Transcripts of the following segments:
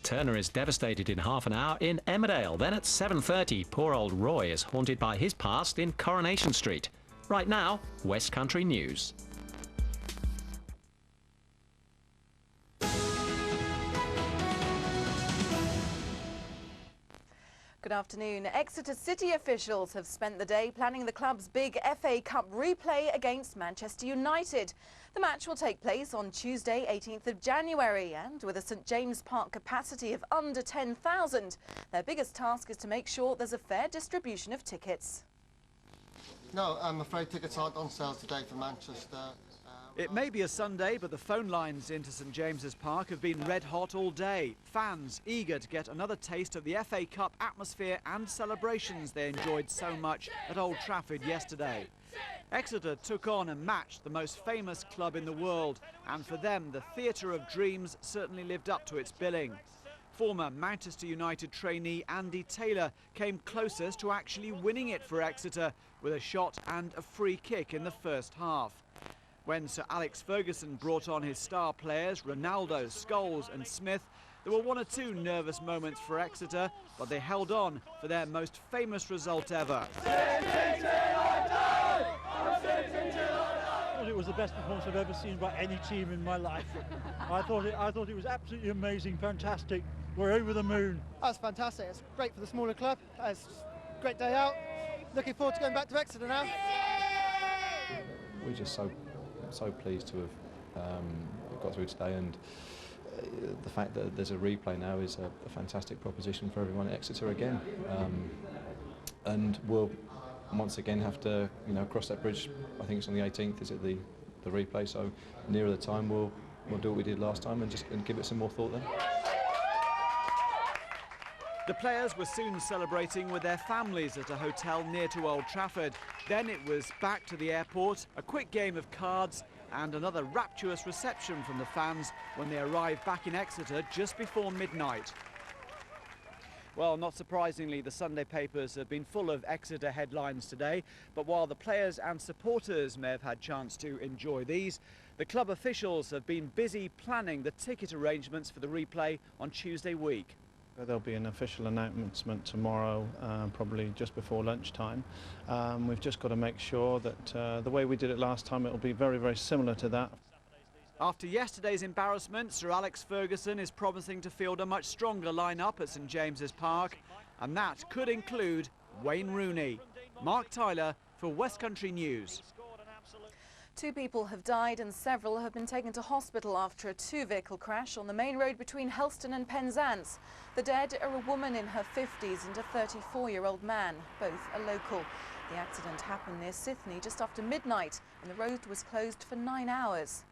Turner is devastated in half an hour in Emmerdale. Then at 7:30, poor old Roy is haunted by his past in Coronation Street. Right now, West Country News. Good afternoon. Exeter City officials have spent the day planning the club's big FA Cup replay against Manchester United. The match will take place on Tuesday, 18th of January, and with a St James Park capacity of under 10,000, their biggest task is to make sure there's a fair distribution of tickets. No, I'm afraid tickets aren't on sale today for Manchester. It may be a Sunday, but the phone lines into St James's Park have been red hot all day. Fans eager to get another taste of the FA Cup atmosphere and celebrations they enjoyed so much at Old Trafford yesterday. Exeter took on and matched the most famous club in the world, and for them the Theatre of Dreams certainly lived up to its billing. Former Manchester United trainee Andy Taylor came closest to actually winning it for Exeter with a shot and a free kick in the first half. When Sir Alex Ferguson brought on his star players, Ronaldo, Scholes and Smith, there were one or two nervous moments for Exeter, but they held on for their most famous result ever. It was the best performance I've ever seen by any team in my life. I thought it was absolutely amazing, fantastic. We're over the moon. That's fantastic. It's great for the smaller club. It's a great day out. Looking forward to going back to Exeter now. We're just so pleased to have got through today, and the fact that there's a replay now is a fantastic proposition for everyone at Exeter again. And we'll once again have to, cross that bridge. I think it's on the 18th. Is it the replay? So nearer the time, we'll do what we did last time and give it some more thought then. The players were soon celebrating with their families at a hotel near to Old Trafford. Then it was back to the airport, a quick game of cards and another rapturous reception from the fans when they arrived back in Exeter just before midnight. Well, not surprisingly, the Sunday papers have been full of Exeter headlines today, but while the players and supporters may have had chance to enjoy these, the club officials have been busy planning the ticket arrangements for the replay on Tuesday week. There'll be an official announcement tomorrow, probably just before lunchtime. We've just got to make sure that the way we did it last time, it will be very, very similar to that. After yesterday's embarrassment, Sir Alex Ferguson is promising to field a much stronger lineup at St James's Park, and that could include Wayne Rooney. Mark Tyler for West Country News. 2 people have died and several have been taken to hospital after a 2-vehicle crash on the main road between Helston and Penzance. The dead are a woman in her 50s and a 34-year-old man, both are local. The accident happened near Sithney just after midnight and the road was closed for 9 hours.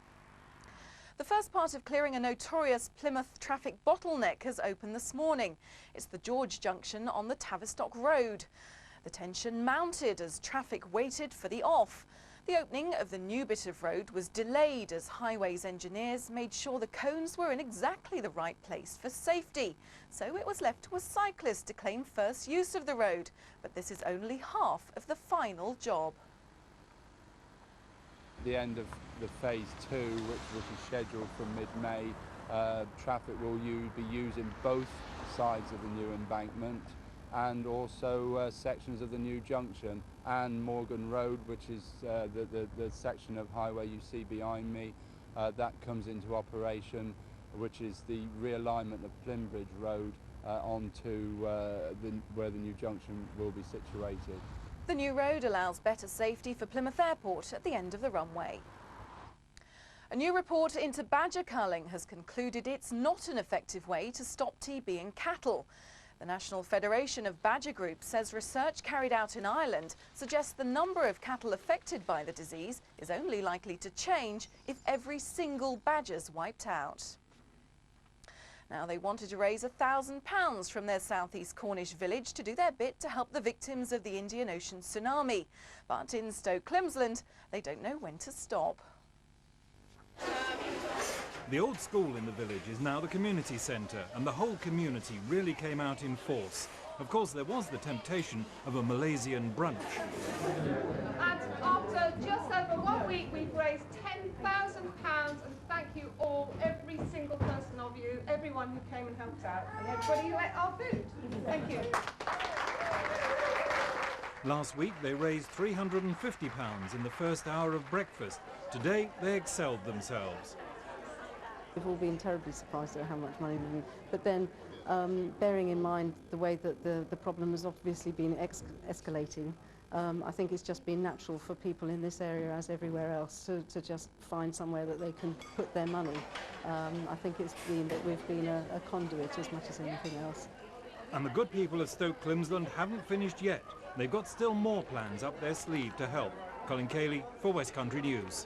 The first part of clearing a notorious Plymouth traffic bottleneck has opened this morning. It's the George Junction on the Tavistock Road. The tension mounted as traffic waited for the off. The opening of the new bit of road was delayed as highways engineers made sure the cones were in exactly the right place for safety. So it was left to a cyclist to claim first use of the road. But this is only half of the final job. The end of the phase 2, which is scheduled for mid-May, traffic will be using both sides of the new embankment and also sections of the new junction and Morgan Road, which is the section of highway you see behind me. That comes into operation, which is the realignment of Plimbridge Road onto where the new junction will be situated. The new road allows better safety for Plymouth Airport at the end of the runway. A new report into badger culling has concluded it's not an effective way to stop TB in cattle. The National Federation of Badger Groups says research carried out in Ireland suggests the number of cattle affected by the disease is only likely to change if every single badger's wiped out. Now, they wanted to raise £1,000 from their southeast Cornish village to do their bit to help the victims of the Indian Ocean tsunami. But in Stoke Climsland, they don't know when to stop. The old school in the village is now the community centre, and the whole community really came out in force. Of course, there was the temptation of a Malaysian brunch. And after just over 1 week, we've raised £10,000, and thank you all, every single person of you, everyone who came and helped out and everybody who ate our food. Thank you. Last week they raised £350 in the first hour of breakfast. Today they excelled themselves. We've all been terribly surprised at how much money we need, but then bearing in mind the way that the problem has obviously been escalating, I think it's just been natural for people in this area, as everywhere else, to just find somewhere that they can put their money. I think it's been that we've been a conduit as much as anything else. And the good people of Stoke Climsland haven't finished yet. They've got still more plans up their sleeve to help. Colin Cayley for West Country News.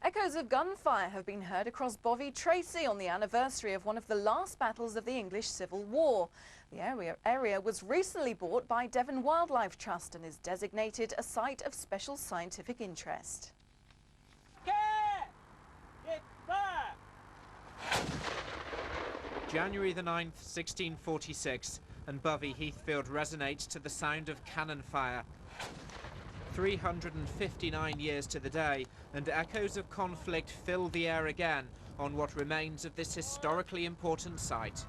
Echoes of gunfire have been heard across Bovey Tracy on the anniversary of one of the last battles of the English Civil War. The area was recently bought by Devon Wildlife Trust and is designated a site of special scientific interest. January the 9th, 1646, and Bovey Heathfield resonates to the sound of cannon fire. 359 years to the day, and echoes of conflict fill the air again on what remains of this historically important site.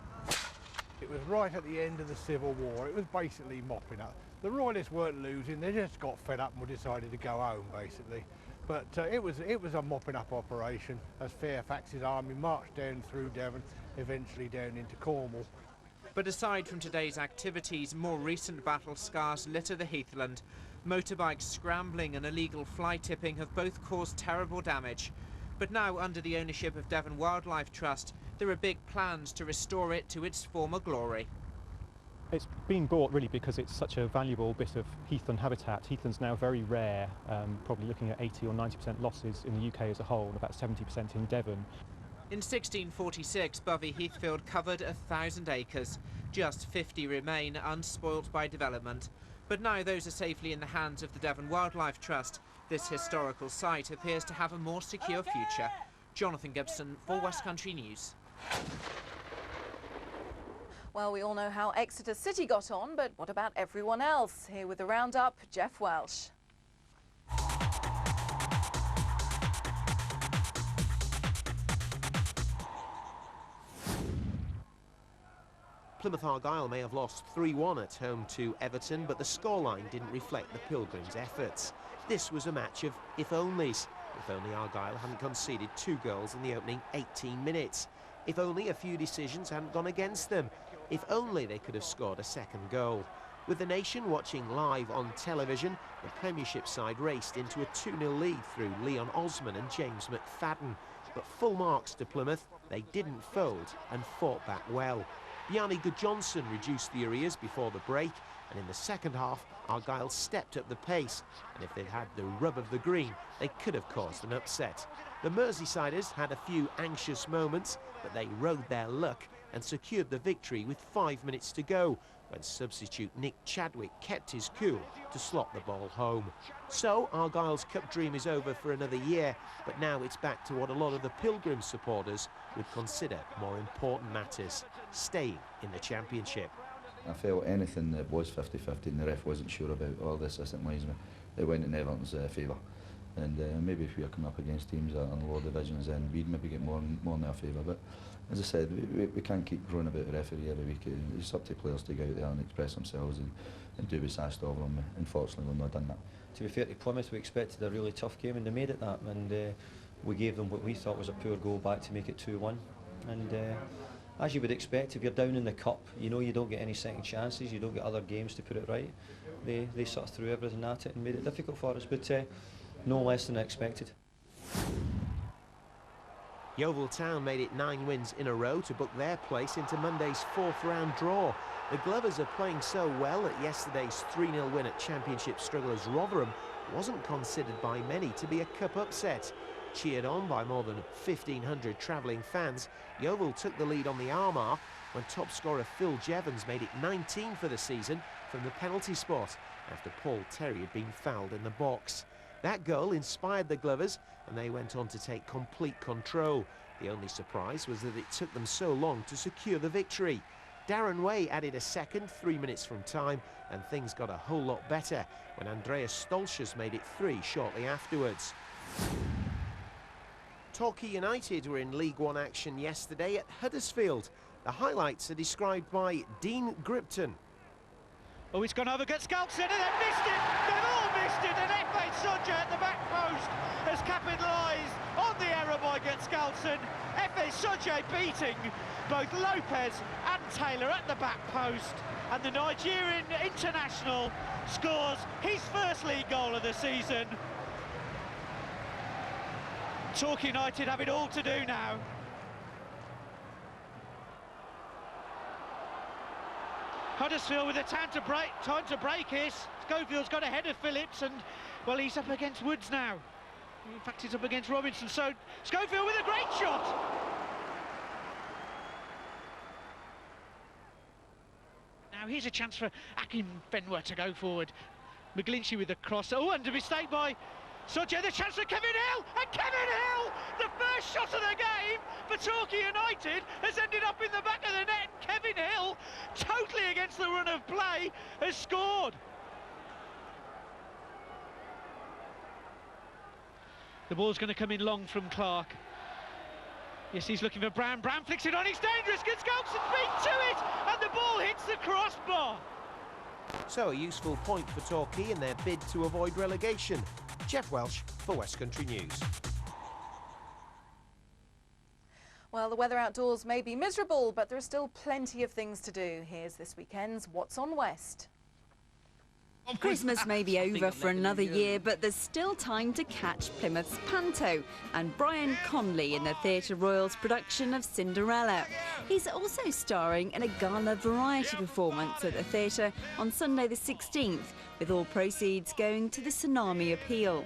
It was right at the end of the Civil War. It was basically mopping up. The Royalists weren't losing, they just got fed up and decided to go home, basically. But it was a mopping up operation as Fairfax's army marched down through Devon, eventually down into Cornwall. But aside from today's activities, more recent battle scars litter the heathland. Motorbikes scrambling and illegal fly tipping have both caused terrible damage. But now, under the ownership of Devon Wildlife Trust, there are big plans to restore it to its former glory. It's been bought really because it's such a valuable bit of heathland habitat. Heathland's now very rare, probably looking at 80 or 90% losses in the UK as a whole, and about 70% in Devon. In 1646, Bovey Heathfield covered 1,000 acres. Just 50 remain unspoilt by development. But now those are safely in the hands of the Devon Wildlife Trust. This historical site appears to have a more secure future. Jonathan Gibson for West Country News. Well, we all know how Exeter City got on, but what about everyone else? Here with the roundup, Jeff Welsh. Plymouth Argyle may have lost 3-1 at home to Everton, but the scoreline didn't reflect the Pilgrims' efforts. This was a match of if-onlys. If only Argyle hadn't conceded 2 goals in the opening 18 minutes. If only a few decisions hadn't gone against them. If only they could have scored a second goal. With the nation watching live on television, the Premiership side raced into a 2-0 lead through Leon Osman and James McFadden. But full marks to Plymouth, they didn't fold and fought back well. Bjarne Gudjonsson reduced the arrears before the break, and in the second half, Argyle stepped up the pace, and if they'd had the rub of the green, they could have caused an upset. The Merseysiders had a few anxious moments, but they rode their luck and secured the victory with 5 minutes to go, when substitute Nick Chadwick kept his cool to slot the ball home. So Argyle's cup dream is over for another year, but now it's back to what a lot of the Pilgrim supporters would consider more important matters: staying in the Championship. I felt anything that was 50-50 and the ref wasn't sure about, or the assistant linesman, it went in Everton's favour. And maybe if we were coming up against teams on the lower divisions, then we'd maybe get more in their favour. But as I said, we can't keep growing about the referee every week. It's up to players to go out there and express themselves and do what's asked of them. Unfortunately, we've not done that. To be fair to Plymouth, we expected a really tough game and they made it that. And we gave them what we thought was a poor goal back to make it 2-1. And as you would expect, if you're down in the cup, you know you don't get any second chances, you don't get other games to put it right. They sort of threw everything at it and made it difficult for us, but no less than expected. Yeovil Town made it 9 wins in a row to book their place into Monday's 4th round draw. The Glovers are playing so well that yesterday's 3-0 win at Championship strugglers Rotherham wasn't considered by many to be a cup upset. Cheered on by more than 1,500 travelling fans, Yeovil took the lead on the Armagh when top scorer Phil Jevons made it 19 for the season from the penalty spot after Paul Terry had been fouled in the box. That goal inspired the Glovers and they went on to take complete control. The only surprise was that it took them so long to secure the victory. Darren Way added a second 3 minutes from time and things got a whole lot better when Andreas Stolschers made it 3 shortly afterwards. Torquay United were in League One action yesterday at Huddersfield. The highlights are described by Dean Gripton. Oh, it's gone over, gets Skelton, and they've missed it! They've all missed it, and F.A. Sodja at the back post has capitalised on the error by Skelton. F.A. Sodja beating both Lopez and Taylor at the back post, and the Nigerian international scores his first league goal of the season. Torquay United have it all to do now. Huddersfield with a time to break here. Schofield's got ahead of Phillips, and well, he's up against Woods now. In fact, he's up against Robinson, so Schofield with a great shot. Now here's a chance for Akin Fenwa to go forward. McGlinchey with the cross. Oh, and a mistake by Sodja. The chance for Kevin Hill, and Kevin Hill, the first shot of the game for Torquay United, has ended up in the back of the net. Kevin Hill, totally against the run of play, has scored. The ball's going to come in long from Clark. Yes, he's looking for Brown. Brown flicks it on, it's dangerous, gets Skelton beat to it, and the ball hits the crossbar. So a useful point for Torquay in their bid to avoid relegation. Jeff Welsh for West Country News. Well, the weather outdoors may be miserable, but there are still plenty of things to do. Here's this weekend's What's on West. Christmas may be over for another year, but there's still time to catch Plymouth's Panto and Brian Conley in the Theatre Royal's production of Cinderella. He's also starring in a gala variety performance at the theatre on Sunday the 16th, with all proceeds going to the Tsunami Appeal.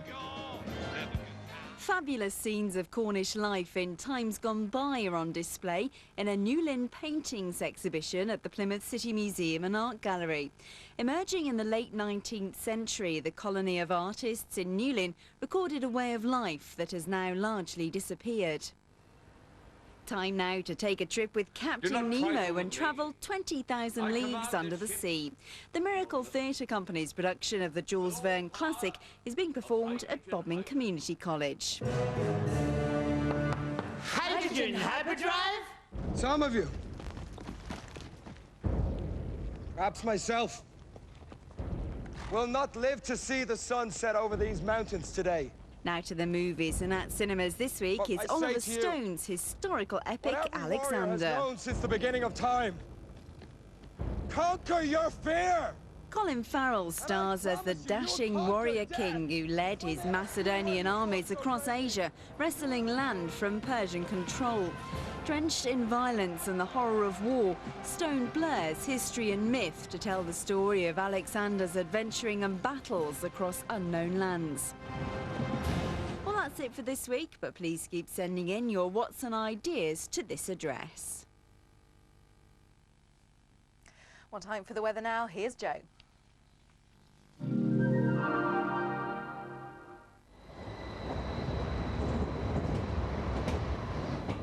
Fabulous scenes of Cornish life in times gone by are on display in a Newlyn paintings exhibition at the Plymouth City Museum and Art Gallery. Emerging in the late 19th century, the colony of artists in Newlyn recorded a way of life that has now largely disappeared. Time now to take a trip with Captain Nemo and travel 20,000 leagues under the sea. The Miracle Theatre Company's production of the Jules Verne classic is being performed at Bodmin Community College. Hydrogen hyperdrive? Some of you. Perhaps myself. Will not live to see the sun set over these mountains today. Now to the movies, and at cinemas this week is Oliver Stone's historical epic Alexander. Has known since the beginning of time. Conquer your fear! Colin Farrell stars as the dashing warrior king who led his Macedonian armies across Asia, wresting land from Persian control. Drenched in violence and the horror of war, Stone blurs history and myth to tell the story of Alexander's adventuring and battles across unknown lands. Well, that's it for this week, but please keep sending in your what's and ideas to this address. Well, time for the weather now. Here's Joe.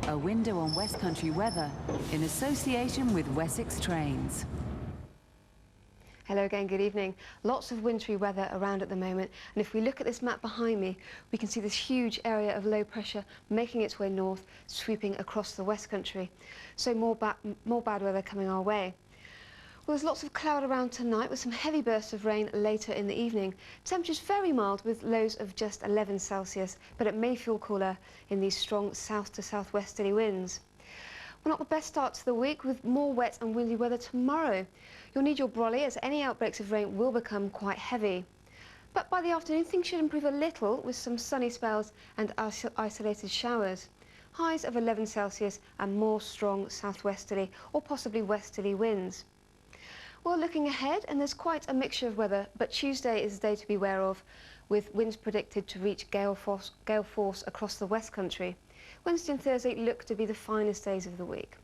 A window on West Country weather in association with Wessex Trains. Hello again, good evening. Lots of wintry weather around at the moment, and if we look at this map behind me, we can see this huge area of low pressure making its way north, sweeping across the West Country. So more bad weather coming our way. Well, there's lots of cloud around tonight with some heavy bursts of rain later in the evening. Temperatures very mild with lows of just 11 Celsius, but it may feel cooler in these strong south to southwesterly winds. Well, not the best start to the week with more wet and windy weather tomorrow. You'll need your brolly as any outbreaks of rain will become quite heavy. But by the afternoon, things should improve a little with some sunny spells and isolated showers. Highs of 11 Celsius and more strong southwesterly or possibly westerly winds. Well, looking ahead, and there's quite a mixture of weather, but Tuesday is the day to be aware of, with winds predicted to reach gale force across the West Country. Wednesday and Thursday look to be the finest days of the week.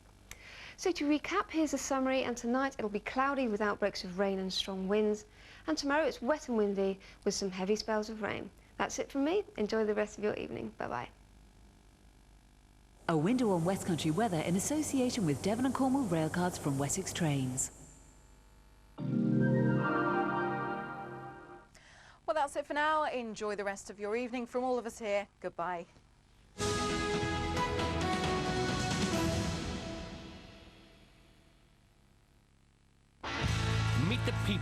So to recap, here's a summary, and tonight it'll be cloudy with outbreaks of rain and strong winds, and tomorrow it's wet and windy with some heavy spells of rain. That's it from me. Enjoy the rest of your evening. Bye-bye. A window on West Country weather in association with Devon and Cornwall railcards from Wessex Trains. Well, that's it for now. Enjoy the rest of your evening. From all of us here, goodbye.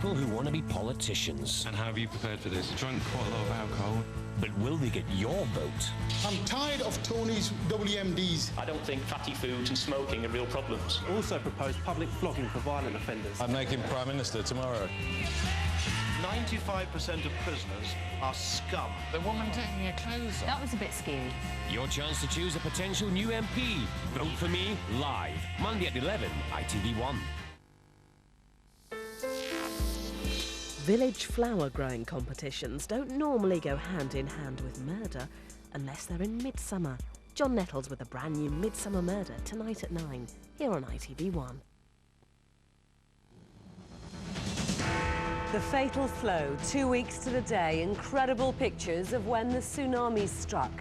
people who want to be politicians. And how have you prepared for this? Drunk quite a lot of alcohol. But will they get your vote? I'm tired of Tony's WMDs. I don't think fatty foods and smoking are real problems. Also propose public flogging for violent offenders. I'm making Prime Minister tomorrow. 95% of prisoners are scum. The woman taking her clothes off. That was a bit scary. Your chance to choose a potential new MP. Vote for me live. Monday at 11, ITV1. Village flower growing competitions don't normally go hand in hand with murder unless they're in Midsummer. John Nettles with a brand new Midsummer Murder tonight at 9 here on ITV1. The fatal flow, 2 weeks to the day, incredible pictures of when the tsunami struck.